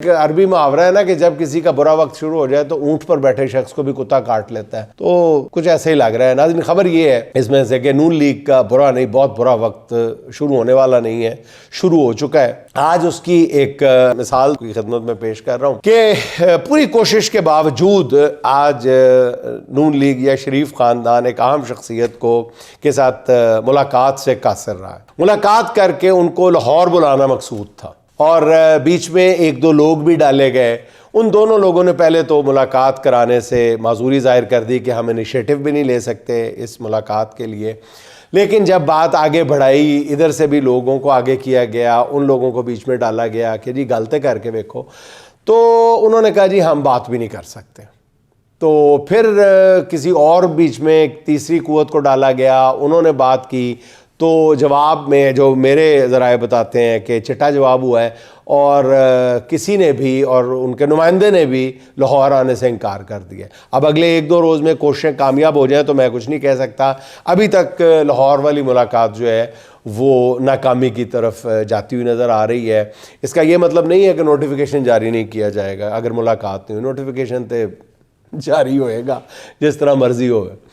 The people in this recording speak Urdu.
عربی محاورہ ہے نا کہ جب کسی کا برا وقت شروع ہو جائے تو اونٹ پر بیٹھے شخص کو بھی کتا کاٹ لیتا ہے، تو کچھ ایسے ہی لگ رہا ہے۔ ناظرین، خبر یہ ہے اس میں سے کہ نون لیگ کا برا نہیں، بہت برا وقت شروع ہونے والا نہیں ہے، شروع ہو چکا ہے۔ آج اس کی ایک مثال کی خدمت میں پیش کر رہا ہوں کہ پوری کوشش کے باوجود آج نون لیگ یا شریف خاندان ایک اہم شخصیت کے ساتھ ملاقات سے قاصر رہا ہے۔ ملاقات کر کے ان کو لاہور بلانا مقصود تھا، اور بیچ میں ایک دو لوگ بھی ڈالے گئے۔ ان دونوں لوگوں نے پہلے تو ملاقات کرانے سے معذوری ظاہر کر دی کہ ہم انیشیٹو بھی نہیں لے سکتے اس ملاقات کے لیے، لیکن جب بات آگے بڑھائی، ادھر سے بھی لوگوں کو آگے کیا گیا، ان لوگوں کو بیچ میں ڈالا گیا کہ جی غلطیں کر کے دیکھو، تو انہوں نے کہا جی ہم بات بھی نہیں کر سکتے۔ تو پھر کسی اور بیچ میں ایک تیسری قوت کو ڈالا گیا، انہوں نے بات کی، تو جواب میں جو میرے ذرائع بتاتے ہیں کہ چٹا جواب ہوا ہے، اور کسی نے بھی اور ان کے نمائندے نے بھی لاہور آنے سے انکار کر دیا۔ اب اگلے ایک دو روز میں کوششیں کامیاب ہو جائیں تو میں کچھ نہیں کہہ سکتا، ابھی تک لاہور والی ملاقات جو ہے وہ ناکامی کی طرف جاتی ہوئی نظر آ رہی ہے۔ اس کا یہ مطلب نہیں ہے کہ نوٹیفیکیشن جاری نہیں کیا جائے گا، اگر ملاقات نہیں ہوئی نوٹیفیکیشن تو جاری ہوئے گا جس طرح مرضی ہوگا۔